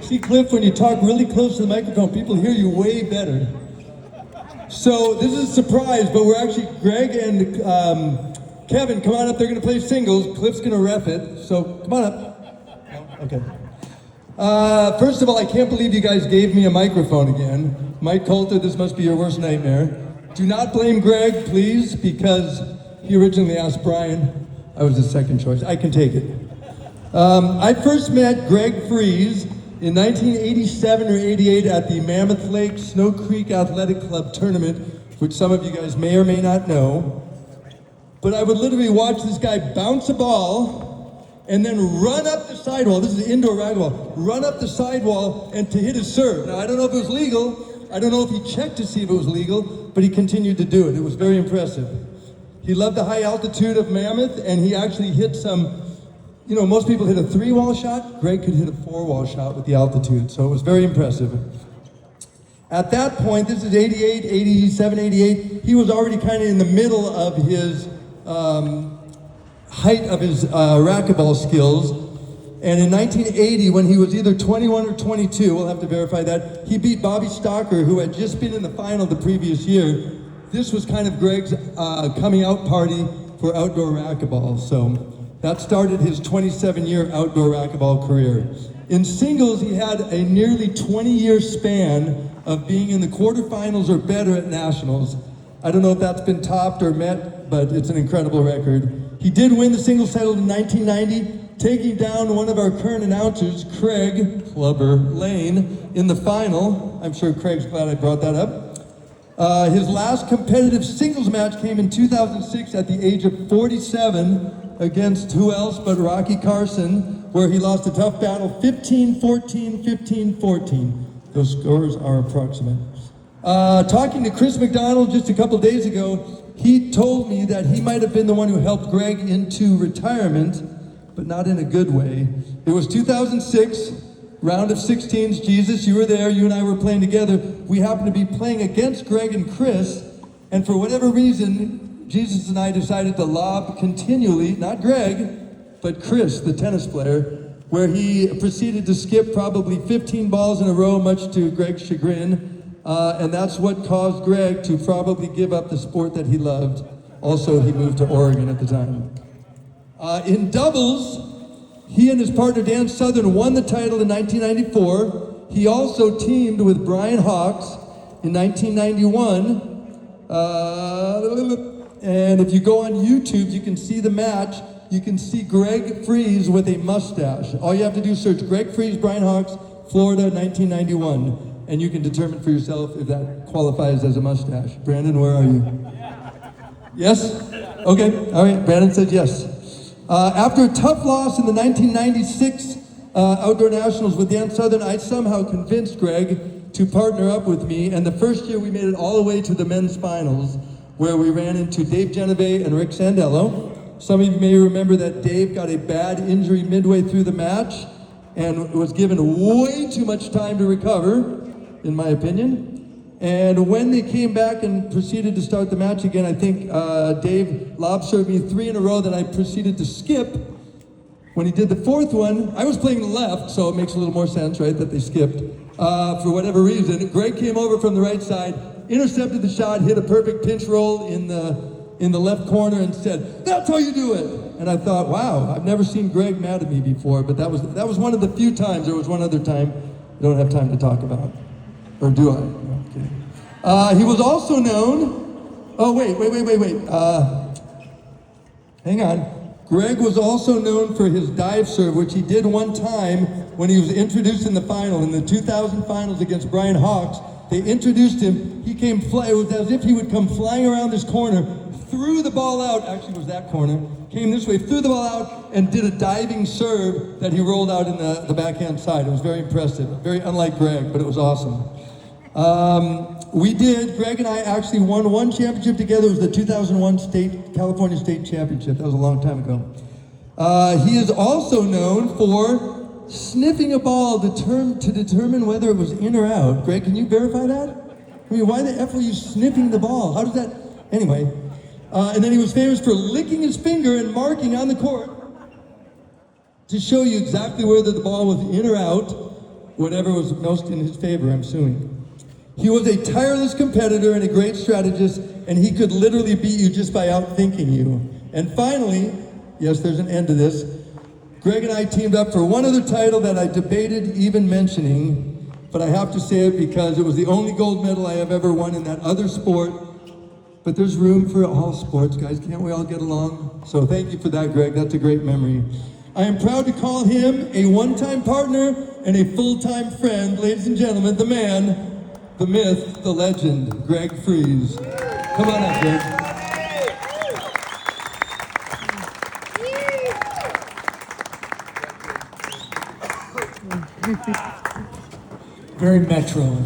See, Cliff, when you talk really close to the microphone, people hear you way better. So this is a surprise, but we're actually, Greg and Kevin, come on up. They're going to play singles. Cliff's going to ref it. So come on up. No? Okay. First of all, I can't believe you guys gave me a microphone again. Mike Coulter, this must be your worst nightmare. Do not blame Greg, please, because he originally asked Brian. I was his second choice. I can take it. I first met Greg Freeze in 1987 or 88 at the Mammoth Lake Snow Creek Athletic Club tournament, which some of you guys may or may not know. But I would literally watch this guy bounce a ball and then run up the sidewall. This is indoor racquetball. Run up the sidewall and to hit his serve. Now, I don't know if it was legal. I don't know if he checked to see if it was legal, but he continued to do it. It was very impressive. He loved the high altitude of Mammoth, and he actually hit some, you know, most people hit a 3-wall shot. Greg could hit a 4-wall shot with the altitude, so it was very impressive. At that point, this is 88, 87, 88, he was already kind of in the middle of his height of his racquetball skills. And in 1980, when he was either 21 or 22, we'll have to verify that, he beat Bobby Stocker, who had just been in the final the previous year. This was kind of Greg's coming out party for outdoor racquetball. So that started his 27-year outdoor racquetball career. In singles, he had a nearly 20-year span of being in the quarterfinals or better at nationals. I don't know if that's been topped or met, but it's an incredible record. He did win the singles title in 1990, taking down one of our current announcers, Craig Clubber Lane, in the final. I'm sure Craig's glad I brought that up. His last competitive singles match came in 2006 at the age of 47 against who else but Rocky Carson, where he lost a tough battle, 15-14, 15-14. Those scores are approximate. Talking to Chris McDonald just a couple days ago, he told me that he might have been the one who helped Greg into retirement, but not in a good way. It was 2006, round of 16s. Jesus, you were there, you and I were playing together. We happened to be playing against Greg and Chris, and for whatever reason, Jesus and I decided to lob continually, not Greg, but Chris, the tennis player, where he proceeded to skip probably 15 balls in a row, much to Greg's chagrin. And that's what caused Greg to probably give up the sport that he loved. Also, he moved to Oregon at the time. In doubles, he and his partner Dan Southern won the title in 1994. He also teamed with Brian Hawks in 1991. And if you go on YouTube, you can see the match. You can see Greg Freeze with a mustache. All you have to do is search Greg Freeze, Brian Hawks, Florida, 1991. And you can determine for yourself if that qualifies as a mustache. Brandon, where are you? Yes? Okay, all right, Brandon said yes. After a tough loss in the 1996 Outdoor Nationals with Dan Southern, I somehow convinced Greg to partner up with me, and the first year we made it all the way to the men's finals, where we ran into Dave Genevieve and Rick Sandello. Some of you may remember that Dave got a bad injury midway through the match and was given way too much time to recover, in my opinion. And when they came back and proceeded to start the match again, I think Dave lob served me 3 in a row that I proceeded to skip. When he did the 4th one, I was playing the left, so it makes a little more sense, right, that they skipped. For whatever reason, Greg came over from the right side, intercepted the shot, hit a perfect pinch roll in the left corner and said, "That's how you do it." And I thought, wow, I've never seen Greg mad at me before, but that was one of the few times. There was one other time I don't have time to talk about. Or do I? No, I'm kidding. He was also known, oh wait. Hang on. Greg was also known for his dive serve, which he did one time when he was introduced in the final, in the 2000 finals against Brian Hawks. They introduced him, he came it was as if he would come flying around this corner, threw the ball out, actually it was that corner, came this way, threw the ball out, and did a diving serve that he rolled out in the backhand side. It was very impressive, very unlike Greg, but it was awesome. Greg and I actually won one championship together. It was the 2001 California State Championship. That was a long time ago. He is also known for sniffing a ball to determine whether it was in or out. Greg, can you verify that? I mean, why the F were you sniffing the ball? How does that, anyway. And then he was famous for licking his finger and marking on the court to show you exactly whether the ball was in or out. whatever was most in his favor, I'm assuming. He was a tireless competitor and a great strategist, and he could literally beat you just by outthinking you. And finally, yes, there's an end to this, Greg and I teamed up for one other title that I debated even mentioning, but I have to say it because it was the only gold medal I have ever won in that other sport. But there's room for all sports, guys. Can't we all get along? So thank you for that, Greg. That's a great memory. I am proud to call him a one-time partner and a full-time friend. Ladies and gentlemen, the man, the myth, the legend, Greg Freeze. Come on up, Greg. Very metro.